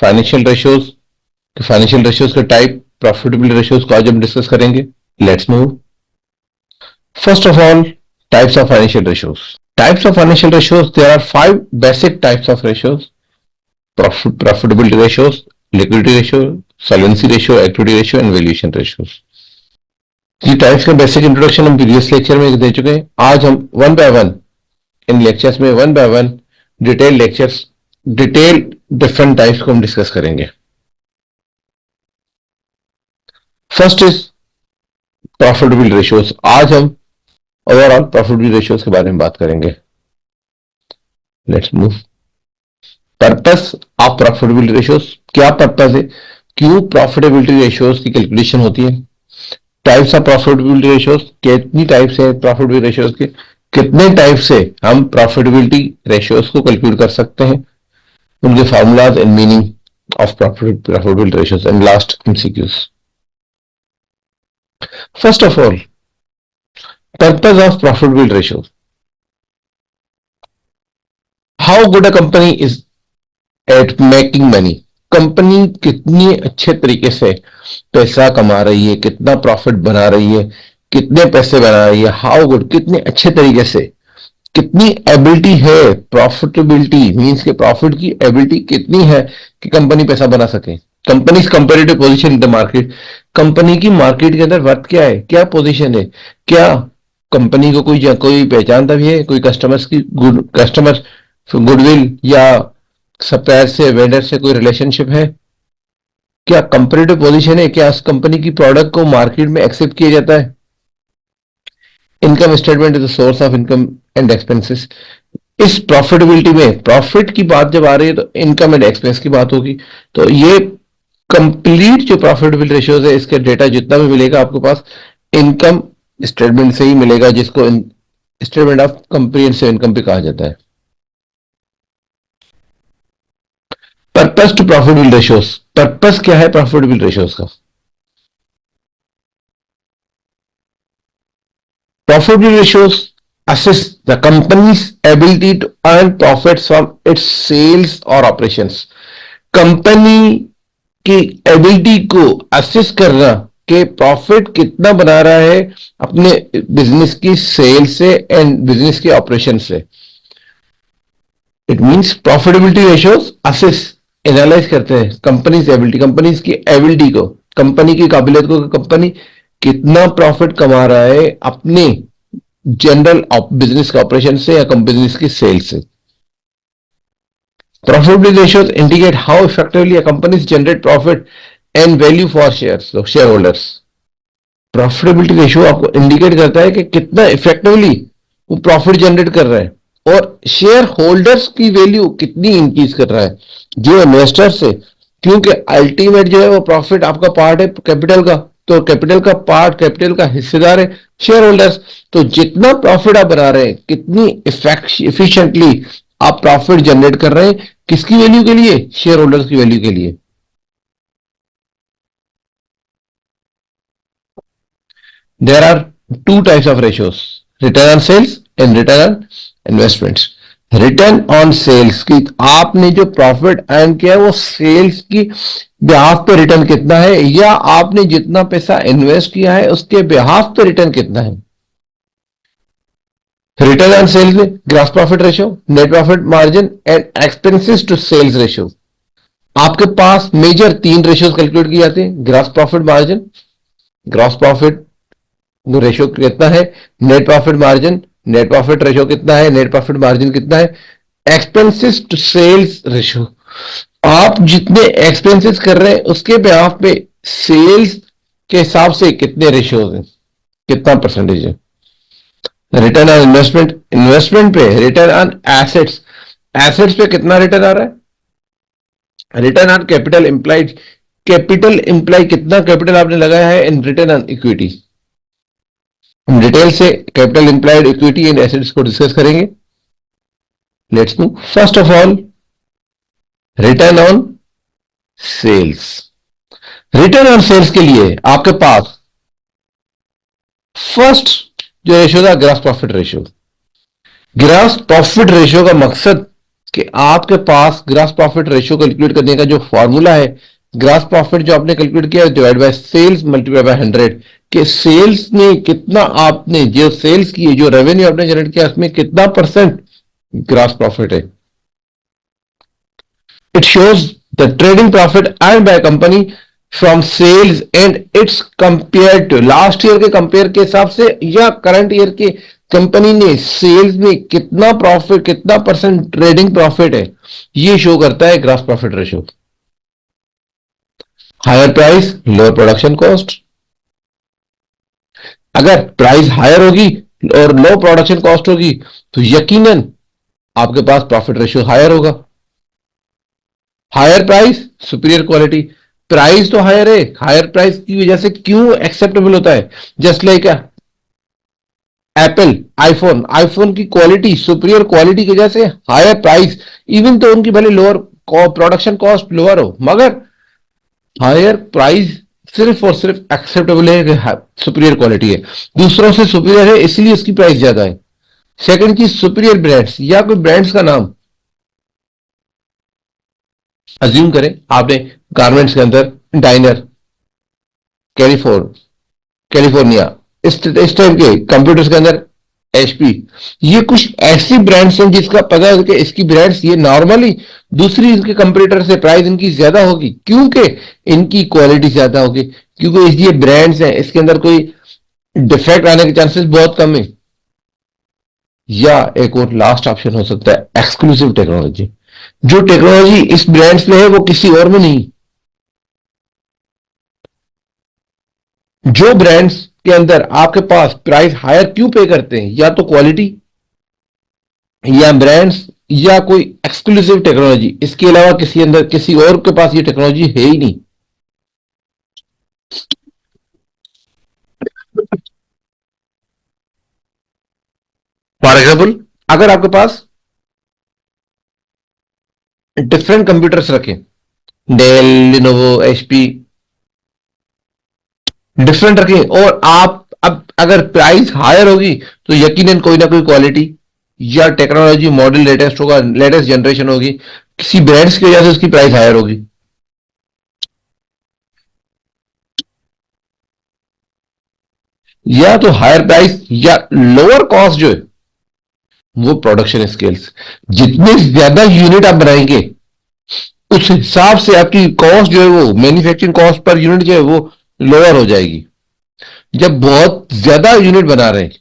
Financial ratios, financial ratios के type, profitability ratios को आज हम डिस्कस करेंगे. Let's move. First of all, types of financial ratios. Types of financial ratios, there are 5 basic types of ratios: profitability ratios, liquidity ratio, solvency ratio, equity ratio and valuation ratios. ये types का basic introduction हम previous lecture में दे चुके हैं. आज हम one by one इन लेक्चर्स में one by one detail different types को हम डिस्कस करेंगे. First is profitability ratios. आज हम ओवरऑल प्रॉफिटेबिलिटी रेशियोज के बारे में बात करेंगे. Let's move. Purpose of profitability ratios, क्या पर्पस है, क्यों प्रॉफिटेबिलिटी रेशियोज की कैलकुलेशन होती है. टाइप्स ऑफ प्रॉफिटेबिलिटी रेशियोज, कितनी टाइप्स है प्रॉफिटेबिलिटी रेशियोज के, कितने टाइप से हम प्रॉफिटेबिलिटी रेशियोज को कैलकुलेट कर सकते हैं, उनके formulas and meaning of profitability ratios and last MCQs. First of all, purpose of profitability ratios. How good a company is at making money. Company कितनी अच्छे तरीके से पैसा कमा रही है, कितना प्रॉफिट बना रही है, कितने पैसे बना रही है, हाउ गुड, कितने अच्छे तरीके से, कितनी एबिलिटी है. प्रॉफिटेबिलिटी मींस के प्रॉफिट की एबिलिटी कितनी है कि कंपनी पैसा बना सके. Companies comparative position in the market, company की मार्केट के अंदर वर्थ क्या है, क्या पोजीशन है, क्या कंपनी को कोई पहचानता भी है, कोई कस्टमर गुडविल या सप्लायर से, वेंडर से कोई रिलेशनशिप है, क्या कंपेरेटिव पोजीशन है, क्या उस कंपनी की प्रोडक्ट को मार्केट में एक्सेप्ट किया जाता है. Income statement is the source of income and expenses. इस प्रॉफिटेबिलिटी में प्रॉफिट की बात जब आ रही है तो इनकम एंड एक्सपेंस की बात होगी. तो ये कंप्लीट जो प्रॉफिटेबिलिटी रेशियोज है, इसके डेटा जितना भी मिलेगा आपके पास इनकम स्टेटमेंट से ही मिलेगा, जिसको स्टेटमेंट ऑफ कंप्रिहेंसिव इनकम भी कहा जाता है. Purpose to profitability ratios, purpose क्या है प्रॉफिटेबिलिटी रेशियोज का. Profitability ratios assess the company's ability to earn profits from its sales or operations. Company की एबिलिटी को असेस करना कि प्रॉफिट कितना बना रहा है अपने बिजनेस की सेल से एंड बिजनेस के ऑपरेशन से. It means profitability ratios assess, analyse करते हैं कंपनीज एबिलिटी, कंपनीज की एबिलिटी को, कंपनी की काबिलियत को, कंपनी कितना प्रॉफिट कमा रहा है अपने जनरल बिजनेस के ऑपरेशन से या बिजनेस की सेल से. Profitability ratios indicate how effectively a company generate profit and value for shareholders. Profitability ratio आपको इंडिकेट करता है कि कितना इफेक्टिवली वो प्रॉफिट जनरेट कर रहा है और शेयर होल्डर्स की वैल्यू कितनी इंक्रीज कर रहा है, जो इन्वेस्टर्स है. क्योंकि अल्टीमेट जो है वो प्रॉफिट आपका पार्ट है कैपिटल का, तो कैपिटल का पार्ट, कैपिटल का हिस्सेदार है शेयर होल्डर्स. तो जितना प्रॉफिट आप बना रहे हैं, कितनी इफिशिएंटली आप प्रॉफिट जनरेट कर रहे हैं, किसकी वैल्यू के लिए, शेयर होल्डर्स की वैल्यू के लिए. There are two types of ratios, return on sales and return on investments. Return on sales की, आपने जो प्रॉफिट अर्न किया है वो सेल्स की बिहाफ पे रिटर्न कितना है, या आपने जितना पैसा इन्वेस्ट किया है उसके बिहाफ पे रिटर्न कितना है. रिटर्न ऑन सेल्स में gross profit ratio, net profit margin and expenses to sales ratio. आपके पास मेजर 3 रेशियोज कैलकुलेट किए जाते हैं. Gross profit margin, gross profit ratio कितना है, net profit margin, net profit ratio कितना है, नेट प्रॉफिट मार्जिन कितना है, एक्सपेंसेस टू सेल्स रेशियो. आप जितने एक्सपेंसेस कर रहे हैं उसके बिहाफ पे सेल्स के हिसाब से कितने रेशियोज हैं, कितना परसेंटेज है. रिटर्न ऑन इन्वेस्टमेंट, इन्वेस्टमेंट पे, रिटर्न ऑन एसेट्स, एसेट्स पे कितना रिटर्न आ रहा है. Return on capital employed, capital employ कितना कैपिटल आपने लगाया है, इन रिटर्न ऑन इक्विटी. हम डिटेल से capital employed, equity and assets को डिस्कस करेंगे. Let's move. First of all, return on sales. Return on sales के लिए आपके पास फर्स्ट जो रेशियो था gross profit ratio. Gross profit ratio का मकसद कि आपके पास ग्रास प्रॉफिट रेशियो कैलकुलेट करने का जो फॉर्मूला है, ग्रास प्रॉफिट जो आपने कैलकुलेट किया divide by sales multiply by 100, कि सेल्स में कितना आपने जो सेल्स की है, जो रेवेन्यू आपने जनरेट किया उसमें कितना परसेंट ग्रास प्रॉफिट है. It shows the trading profit earned by a company from sales and it's compared to last year के कंपेयर के हिसाब से या करंट ईयर के कंपनी ने सेल्स में कितना प्रॉफिट, कितना परसेंट ट्रेडिंग प्रॉफिट है, ये शो करता है gross profit ratio. Higher price lower production cost. अगर प्राइस हायर होगी और लो प्रोडक्शन कॉस्ट होगी तो यकीनन आपके पास प्रॉफिट रेशियो हायर होगा. Higher price superior quality. Price तो हायर है, हायर प्राइस की वजह से क्यों एक्सेप्टेबल होता है, just like Apple, iPhone, iPhone की क्वालिटी सुपीरियर क्वालिटी की वजह से हायर प्राइस, इवन तो उनकी भले लोअर प्रोडक्शन कॉस्ट लोअर हो, मगर हायर प्राइस सिर्फ और सिर्फ एक्सेप्टेबल है, सुपीरियर क्वालिटी है, दूसरों से सुपीरियर है इसलिए उसकी प्राइस ज्यादा है. सेकंड चीज सुपीरियर ब्रांड्स या कोई ब्रांड्स का नाम अज्यूम करें आपने, गारमेंट्स के अंदर डाइनर, कैलिफोर्न, कैलिफोर्निया, इस टाइप के कंप्यूटर्स के अंदर एचपी, ये कुछ ऐसी ब्रांड्स हैं जिसका पता है कि इसकी ब्रांड्स ये नॉर्मली दूसरी इनके कंपटीटर से प्राइस इनकी ज्यादा होगी क्योंकि इनकी क्वालिटी ज्यादा होगी, क्योंकि ये ब्रांड्स हैं इसके अंदर कोई डिफेक्ट आने के चांसेस बहुत कम है. या एक और लास्ट ऑप्शन हो सकता है एक्सक्लूसिव टेक्नोलॉजी. जो टेक्नोलॉजी इस ब्रांड्स में है वो किसी और में नहीं. जो ब्रांड्स के अंदर आपके पास प्राइस हायर क्यों पे करते हैं, या तो क्वालिटी या ब्रांड्स या कोई एक्सक्लूसिव टेक्नोलॉजी, इसके अलावा किसी अंदर किसी और के पास ये टेक्नोलॉजी है ही नहीं. फॉर एग्जाम्पल, अगर आपके पास डिफरेंट कंप्यूटर्स रखें, डेल, लिनोवो, एचपी, डिफरेंट रखें, और आप अब अगर प्राइस हायर होगी तो यकीनन कोई ना कोई क्वालिटी या टेक्नोलॉजी मॉडल लेटेस्ट होगा, लेटेस्ट जनरेशन होगी, किसी ब्रांड्स की वजह से उसकी प्राइस हायर होगी. या तो हायर प्राइस या लोअर कॉस्ट जो है वो प्रोडक्शन स्केल्स. जितने ज्यादा यूनिट आप बनाएंगे उस हिसाब से आपकी कॉस्ट जो है वो मैन्युफैक्चरिंग कॉस्ट पर यूनिट जो है वो लोअर हो जाएगी. जब बहुत ज्यादा यूनिट बना रहे हैं,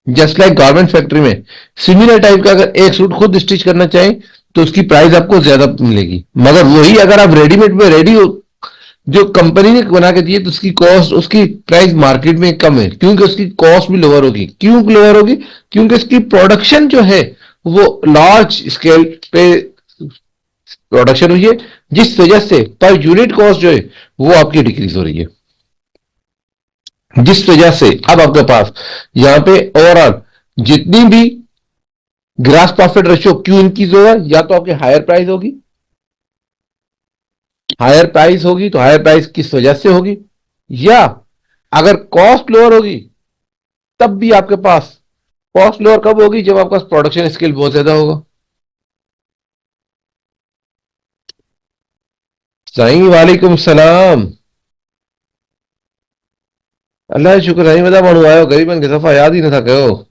जस्ट लाइक गारमेंट फैक्ट्री में सिमिलर टाइप का अगर एक सूट खुद स्टिच करना चाहें तो उसकी प्राइस आपको ज्यादा मिलेगी, मगर वही अगर आप रेडीमेड में रेडी हो जो कंपनी ने बना के दिए तो उसकी कॉस्ट, उसकी प्राइस मार्केट में कम है क्योंकि उसकी कॉस्ट भी लोअर होगी. क्यों लोअर होगी? क्योंकि उसकी प्रोडक्शन जो है वो लार्ज स्केल पे प्रोडक्शन हुई है, जिस वजह से पर यूनिट कॉस्ट जो है वो आपकी डिक्रीज हो रही है. जिस वजह से अब आपके पास यहां पे ओवरऑल जितनी भी ग्रास प्रॉफिट रेशियो क्यों इंक्रीज होगा, या तो आपकी हायर प्राइस होगी, हायर प्राइस होगी तो हायर प्राइस किस वजह से होगी, या अगर कॉस्ट लोअर होगी तब भी आपके पास, कॉस्ट लोअर कब होगी जब आपका प्रोडक्शन स्केल बहुत ज्यादा होगा. सही, वालेकुम सलाम. अल्लाह शुक्र नहीं बता मानू आयो गरीबन के सफा याद ही ना था कहो.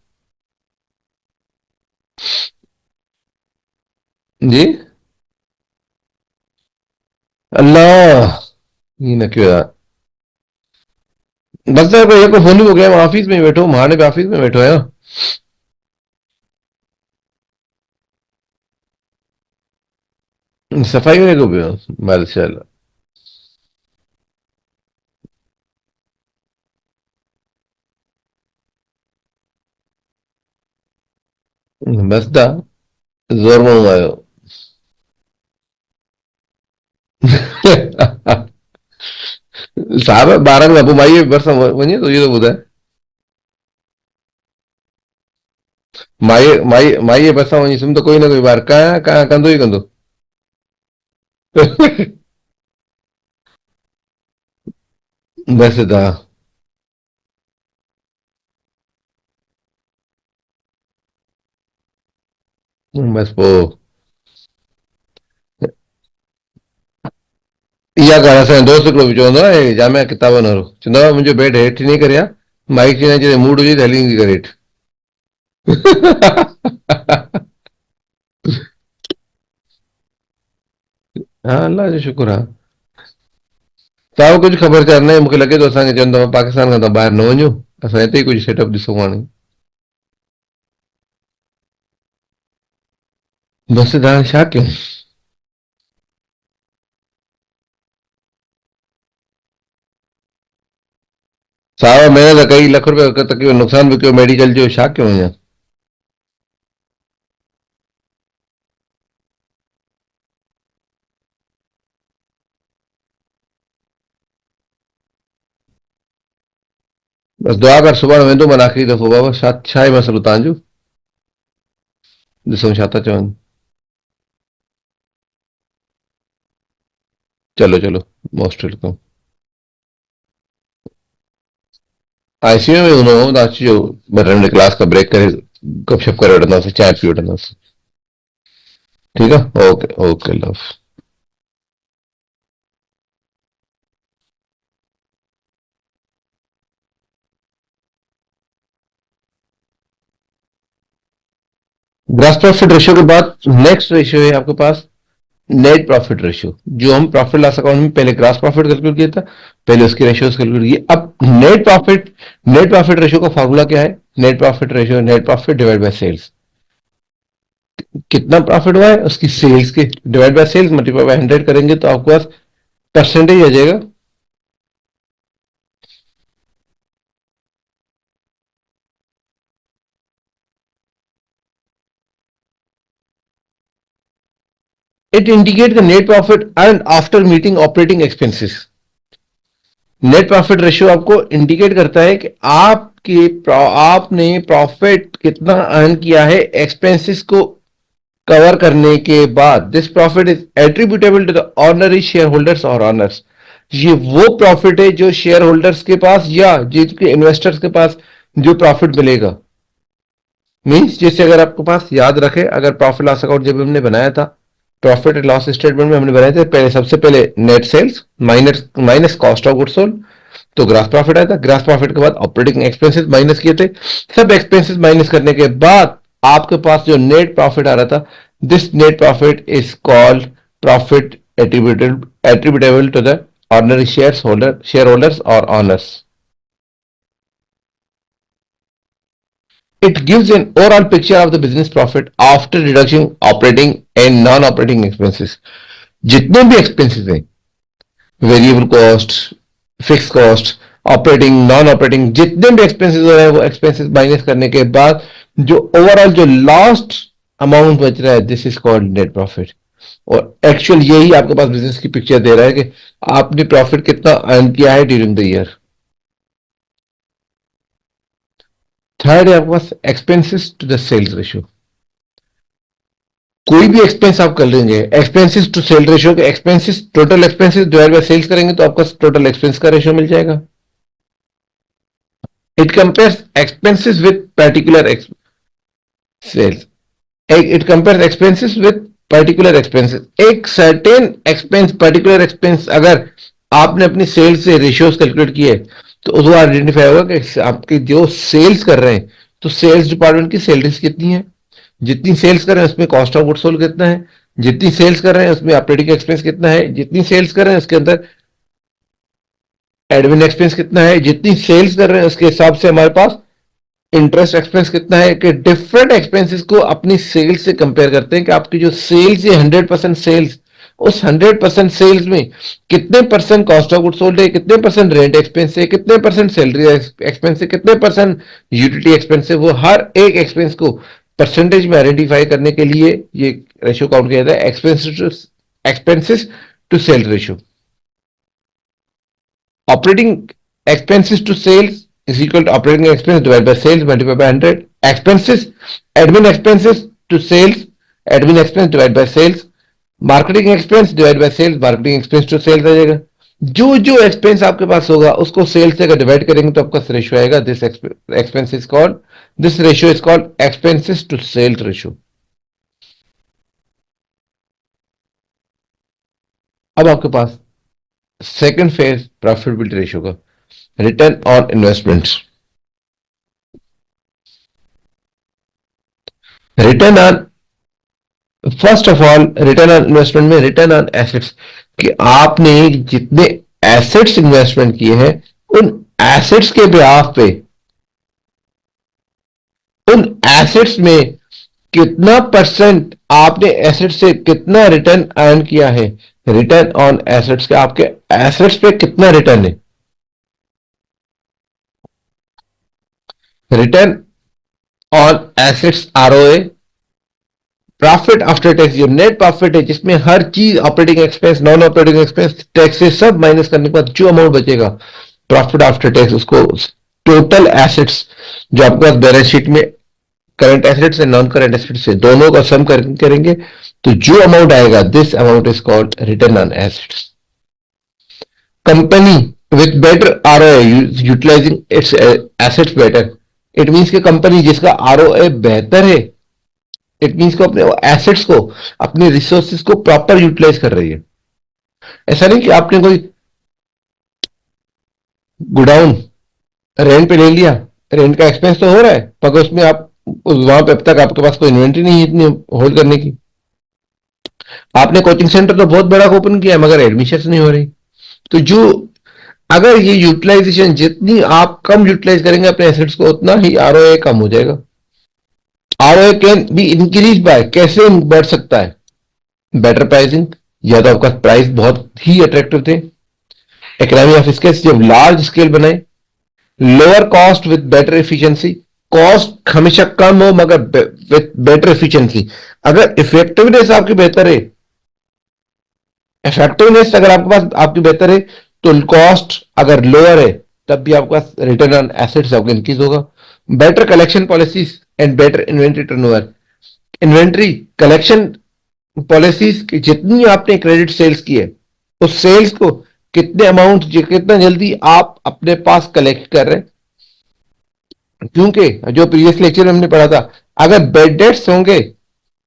जी. अल्लाह, ये न क्यों यार. बस तो ये को फोन हो गया, ऑफिस में बैठो, महाने पे ऑफिस में बैठो है. सफाई में को भी हो? माशाल्लाह. बस दा जोर में आयो. साहब 12 में आपको माइए बरसा वञे तो ये तो ॿुधाए. माईअ बरसां वञी सुम्ही त कोई न कोई ॿार कया कया कंदो ई कंदो. बसि दा. बसि पोइ या गाना से दोस्त हिकिड़ो बि चवंदो आहे जामिया किताब न वारो चवंदो आहे मुंहिंजो बेड हेठि नहीं करियां माइक चवंदा जॾहिं मूड हुजे त हली ईंदी करे हेठि हाँ अल्लाह जो शुक्र आहे तव्हां कुझु ख़बरचार न आहे मूंखे लॻे थो असांखे चवनि था पाकिस्तान खां त ॿाहिरि न वञो असां हिते ई कुझु सेटअप ॾिसूं हाणे बसि तव्हां छा कयूं सावा महिनत कई लख रुपया तकरीबन नुक़सान बि कयो मेडिकल जो छा कयूं अञा बसि दुआ कर सुभाणे वेंदो मां आख़िरी दफ़ो बाबा छा आहे मसइलो तव्हांजो ॾिसूं छा था चवनि चलो चलो मोस्ट वेलकम आईसीयू में हूंदो त अचिजो ॿ टे मिंट क्लास खां ब्रेक करे गपशप करे वठंदासीं चांहि पी वठंदासीं ठीकु आहे okay okay love gross profit ratio के बाद नेक्स्ट रेशियो है आपके पास नेट प्रॉफिट रेशियो जो हम प्रॉफिट लॉस अकाउंट में पहले ग्रॉस प्रॉफिट कैलकुलेट किया था पहले उसके रेशियोज कैलकुलेट किए अब नेट प्रॉफिट रेशियो का फॉर्मूला क्या है net profit ratio net profit divide by sales कितना प्रॉफिट हुआ है उसकी सेल्स के divide by sales multiply by 100 करेंगे तो आपके पास परसेंटेज आ जाएगा it indicate the net profit earn after meeting operating expenses net profit ratio आपको इंडिकेट करता है कि आपने प्रॉफिट कितना अर्न किया है एक्सपेंसेस को कवर करने के बाद this profit is attributable to the ordinary shareholders और ऑनर्स ये वो प्रॉफिट है जो शेयर होल्डर्स के पास या जिनके इन्वेस्टर्स के पास जो प्रॉफिट मिलेगा मीन्स जैसे अगर आपके पास याद रखे अगर प्रॉफिट लॉस अकाउंट जब हमने बनाया था प्रॉफिट एंड लॉस स्टेटमेंट में हमने बनाए थे पहले सबसे पहले net sales minus minus cost of goods sold तो ग्रास प्रॉफिट आया था ग्रास प्रॉफिट के बाद ऑपरेटिंग एक्सपेंसेस माइनस किए थे सब एक्सपेंसेस माइनस करने के बाद आपके पास जो नेट प्रॉफिट आ रहा था this net profit is called profit attributable to the ordinary shareholders और owners it gives an overall picture of the business profit after deducting operating and non-operating expenses जितने भी एक्सपेंसेस हैं variable cost fix cost operating non operating जितने भी expenses हो रहे हैं वो एक्सपेंसेस माइनस करने के बाद जो ओवरऑल जो लास्ट अमाउंट बच रहा है this is called net profit और एक्चुअल यही आपके पास बिजनेस की पिक्चर दे रहा है कि आपने प्रॉफिट कितना अर्न किया है ड्यूरिंग द ईयर थर्ड है आपके पास expenses to the sales ratio कोई भी एक्सपेंस आप कर लेंगे एक्सपेंसेस टू सेल रेशियो के expenses total expenses divide by sales करेंगे तो आपका टोटल एक्सपेंस का रेशियो मिल जाएगा it compares expenses with particular sales it compares expenses with particular expenses एक सर्टेन एक्सपेंस पर्टिकुलर एक्सपेंस अगर आपने अपनी सेल्स से रेशियोज कैलकुलेट किए तो उसको आइडेंटिफाई होगा कि आपके जो सेल्स कर रहे हैं तो सेल्स डिपार्टमेंट की सैलरीज कितनी है जितनी सेल्स कर रहे हैं उसमें कॉस्ट ऑफ गुड्स सोल्ड कितना है जितनी सेल्स कर रहे हैं उसमें ऑपरेटिंग एक्सपेंस कितना है जितनी सेल्स कर रहे हैं उसके अंदर एडमिन एक्सपेंस कितना है जितनी सेल्स कर रहे हैं उसके हिसाब से हमारे पास इंटरेस्ट एक्सपेंस कितना है कि डिफरेंट एक्सपेंसेस को अपनी सेल्स से कंपेयर करते हैं कि आपकी जो सेल्स है 100% सेल्स उस 100% सेल्स में कितने percent cost of goods sold है कितने परसेंट रेंट एक्सपेंस है कितने परसेंट सैलरी एक्सपेंस है कितने परसेंट यूटिलिटी एक्सपेंस है वो हर एक एक्सपेंस को परसेंटेज में आइडेंटिफाई करने के लिए ये रेशियो काउंट किया जाता है expenses to sale ratio Operating expenses to sales is equal to operating expense divided by sales multiplied by 100. Expenses, admin expenses to sales, admin expense divided by sales. Marketing expense divide by sales marketing expense to sales आ जाएगा जो जो expense आपके पास होगा उसको sales से अगर divide करेंगे तो आपका रेशियो आएगा this expense is called this ratio is called expenses to sales ratio अब आपके पास सेकंड फेज प्रॉफिटेबिलिटी रेशियो का, return on investments. Return on, first of all return on investment में रिटर्न ऑन एसेट्स, कि आपने जितने assets investment किए हैं उन एसेट्स के बिहाफ पे, उन एसेट्स में कितना परसेंट आपने एसेट से कितना रिटर्न अर्न किया है। रिटर्न ऑन एसेट्स के आपके एसेट्स पे कितना रिटर्न है। Return on assets ROA, profit after tax, जो नेट प्रॉफिट है जिसमें हर चीज operating expense, non operating expense, tax से सब माइनस करने के बाद जो अमाउंट बचेगा प्रॉफिट आफ्टर टैक्स, उसको टोटल एसेट्स जो आपके पास बैलेंस शीट में current assets and non current assets है दोनों का सम करेंगे तो जो अमाउंट आएगा, this amount is called return on assets. Company with better ROA utilizing its assets better, it means कि कंपनी जिसका आरओए बेहतर है, इट मीन्स को अपने एसेट्स को, अपने रिसोर्सेज को प्रॉपर यूटिलाइज कर रही है। ऐसा नहीं कि आपने कोई गोडाउन रेंट पे ले लिया, रेंट का एक्सपेंस तो हो रहा है मगर उसमें आप वहां पे अब तक आपके पास कोई इन्वेंट्री नहीं है इतनी होल्ड करने की। आपने कोचिंग सेंटर तो बहुत बड़ा ओपन किया मगर एडमिशन नहीं हो रही। तो जो, अगर ये यूटिलाइजेशन, जितनी आप कम यूटिलाइज करेंगे अपने एसेट्स को उतना ही आरओए कम हो जाएगा। ROA can be increase by, कैसे बढ़ सकता है? बेटर प्राइसिंग, या तो आपका प्राइस बहुत ही अट्रैक्टिव थे, इकोनॉमी ऑफ स्केल जब लार्ज स्केल बनाए, lower cost with better efficiency, cost हमेशा कम हो मगर विद बेटर एफिशिएंसी। अगर इफेक्टिवनेस आपकी बेहतर है, इफेक्टिवनेस अगर आपके पास आपकी बेहतर है तो कॉस्ट अगर लोअर है तब भी आपका रिटर्न ऑन एसेट्स आपका इंक्रीज होगा। Better collection policies and better inventory turnover, inventory collection policies की जितनी आपने क्रेडिट सेल्स की है उस सेल्स को कितने अमाउंट, कितना जल्दी आप अपने पास कलेक्ट कर रहे हैं। क्योंकि जो प्रीवियस लेक्चर में हमने पढ़ा था, अगर बेड डेट्स होंगे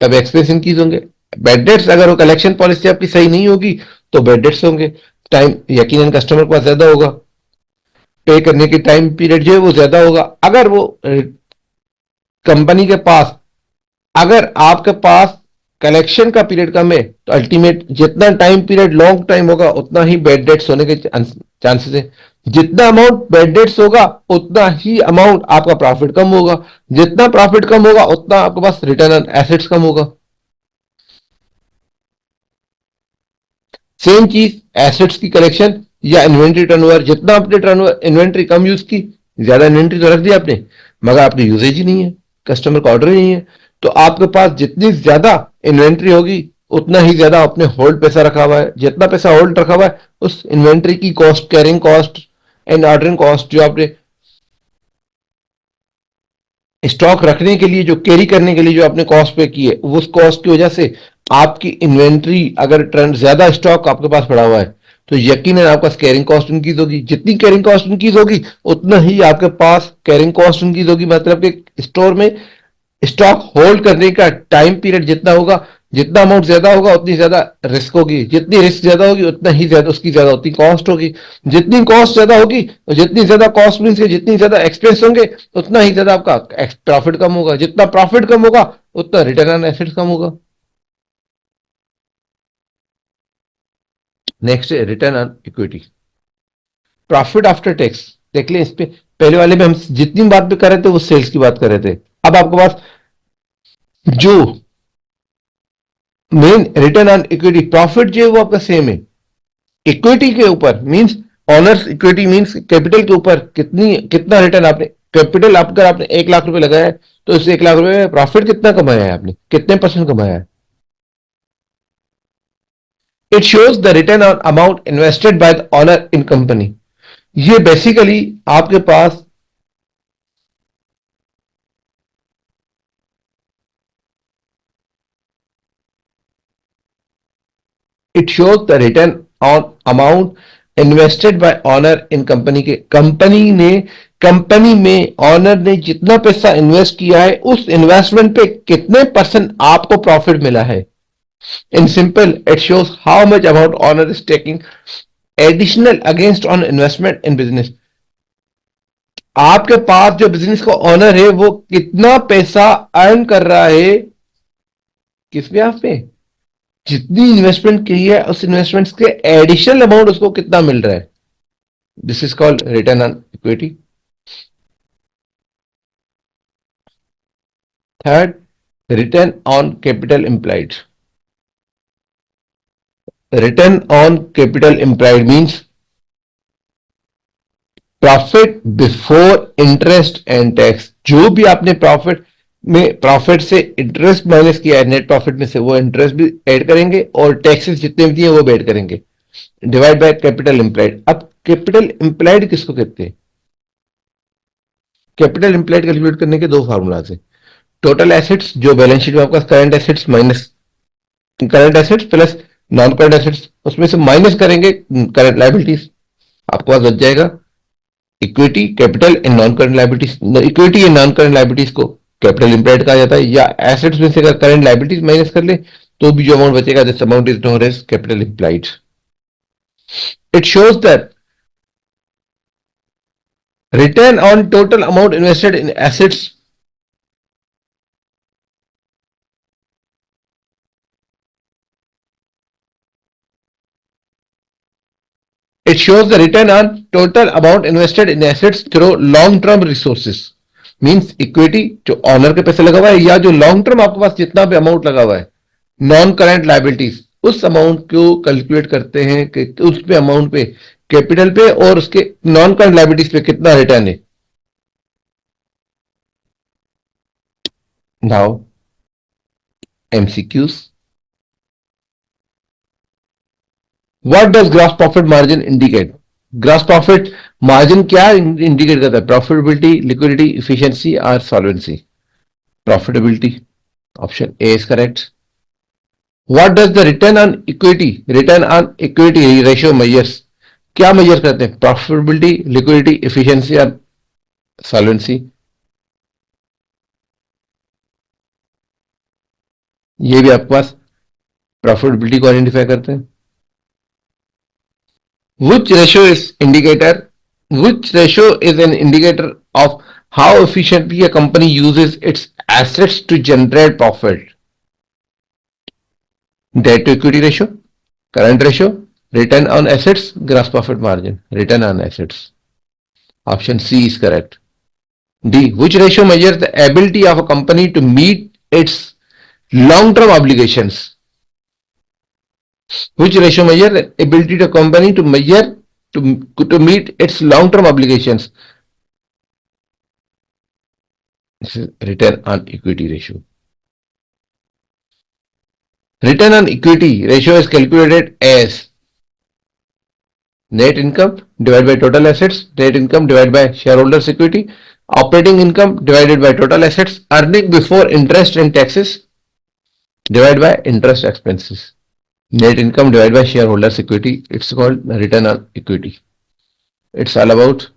तब एक्सपेंस इंक्रीज होंगे, बेड डेट्स अगर वो कलेक्शन पॉलिसी आपकी सही नहीं होगी तो बेड डेट्स होंगे, टाइम यकीनन कस्टमर के पास ज्यादा होगा, पे करने की टाइम पीरियड जो है वो ज्यादा होगा। अगर वो कंपनी के पास, अगर आपके पास कलेक्शन का पीरियड कम है तो अल्टीमेट जितना टाइम पीरियड लॉन्ग टाइम होगा उतना ही बेड डेट्स होने के चांसेस है। जितना अमाउंट बेड डेट्स होगा उतना ही अमाउंट आपका प्रॉफिट कम होगा, जितना प्रॉफिट कम होगा उतना आपके पास रिटर्न ऑन एसेट्स कम होगा। सेम चीज एसेट्स की कलेक्शन या इन्वेंट्री टर्नओवर, जितना आपने टर्नओवर इन्वेंट्री कम यूज की, ज्यादा इन्वेंट्री तो रख दी आपने मगर आपकी यूजेज ही नहीं है, कस्टमर का ऑर्डर ही नहीं है, तो आपके पास जितनी ज्यादा इन्वेंट्री होगी उतना ही ज्यादा आपने होल्ड पैसा रखा हुआ है, जितना पैसा होल्ड रखा हुआ है उस इन्वेंट्री की cost, carrying cost and ordering cost, जो आपने स्टॉक रखने के लिए, जो कैरी करने के लिए जो आपने कॉस्ट पे की है, उस कॉस्ट की वजह से आपकी इन्वेंट्री, अगर ट्रेंड ज्यादा स्टॉक आपके पास पड़ा हुआ है तो यकीनन आपका कैरिंग कॉस्ट इंक्रीज होगी, जितनी कैरिंग कॉस्ट इंक्रीज होगी उतना ही आपके पास कैरिंग कॉस्ट इंक्रीज होगी, मतलब कि स्टोर में स्टॉक होल्ड करने का टाइम पीरियड जितना होगा, जितना अमाउंट ज्यादा होगा उतनी ज्यादा रिस्क होगी, जितनी रिस्क ज्यादा होगी उतना ही ज्यादा उसकी ज्यादा उतनी कॉस्ट होगी, जितनी कॉस्ट ज्यादा होगी और जितनी ज्यादा कॉस्ट मीन जितनी ज्यादा एक्सपेंस होंगे उतना ही ज्यादा आपका प्रॉफिट कम होगा, जितना प्रॉफिट कम होगा उतना रिटर्न ऑन एसेट्स कम होगा। नेक्स्ट है return on equity, profit after tax. देख लें इस पे, पहले वाले में हम जितनी बात भी कर रहे थे वो सेल्स की बात कर रहे थे, अब आपके पास जो main return on equity profit जो है वो आपका सेम है, इक्विटी के ऊपर means honours equity means capital के ऊपर कितनी, कितना रिटर्न आपने, कैपिटल अगर आपने 1 लाख रुपए लगाया है तो इस 1 लाख रुपए में प्रॉफिट कितना कमाया है आपने, कितने परसेंट कमाया है। It shows the return on amount invested by the owner in company, ये बेसिकली आपके पास it shows the return on amount invested by owner in company, के कंपनी ने, कंपनी में ऑनर ने जितना पैसा इन्वेस्ट किया है उस इन्वेस्टमेंट पे कितने परसेंट आपको प्रॉफिट मिला है। In simple it shows how much amount owner is taking additional against on investment in business, आपके पास जो बिजनेस का ऑनर है वो कितना पैसा अर्न कर रहा है किस पे, आप पे जितनी इन्वेस्टमेंट की है उस इन्वेस्टमेंट के एडिशनल अमाउंट उसको कितना मिल रहा है, this is called return on equity. Third, return on capital employed. Return on capital employed means profit before interest and tax. जो भी आपने प्रॉफिट में, प्रॉफिट से इंटरेस्ट माइनस किया है, नेट प्रॉफिट में से वो इंटरेस्ट भी ऐड करेंगे और टैक्सेस जितने भी दिए वो भी ऐड करेंगे, डिवाइड बाय कैपिटल एम्प्लॉयड. अब कैपिटल एम्प्लॉयड किसको कहते हैं? कैपिटल एम्प्लॉयड कैलकुलेट करने के दो फार्मूलाज है. टोटल एसेट्स जो बैलेंस शीट में आपका current assets minus current assets plus non current assets, उसमें से माइनस करेंगे करंट लाइबिलिटीज, आपको पास बच जाएगा equity, capital and non current liabilities. Equity and non current liabilities को कैपिटल एम्प्लॉयड कहा जाता है, या एसेट्स में से अगर करंट लाइबिलिटीज माइनस कर ले तो भी जो अमाउंट बचेगा this amount is known as capital employed. It shows that return on total amount invested in assets it shows the return on total amount invested in assets through long term resources. Means equity जो honour के पैसे लगा हुआ है या जो long term आपके पास जितना भी अमाउंट लगा हुआ है, नॉन करंट लाइबिलिटीज, उस अमाउंट को कैलकुलेट करते हैं कि उस पे अमाउंट पे कैपिटल पे और उसके नॉन करंट लाइबिलिटीज पे कितना रिटर्न है. Now MCQs. What does gross profit margin indicate? Gross profit margin क्या इंडिकेट करता है? प्रॉफिटेबिलिटी, लिक्विडिटी, इफिशिएंसी और solvency. Profitability, option A is correct. What does the return on equity, return on equity ratio measures? क्या major करते हैं? Profitability, liquidity, efficiency और solvency. ये भी आपके पास प्रॉफिटेबिलिटी को आइडेंटिफाई करते हैं. Which ratio is indicator? Which ratio is an indicator of how efficiently a company uses its assets to generate profit? Debt to equity ratio, current ratio, return on assets, gross profit margin, return on assets. Option C is correct. D. Which ratio measures the ability of a company to meet its long-term obligations? Which ratio measures the ability of a company to measure to meet its long-term obligations? This is return on equity ratio. Return on equity ratio is calculated as net income divided by total assets, net income divided by shareholders equity, operating income divided by total assets, earning before interest and taxes divided by interest expenses, net income divided by shareholders equity. It's called return on equity. It's all about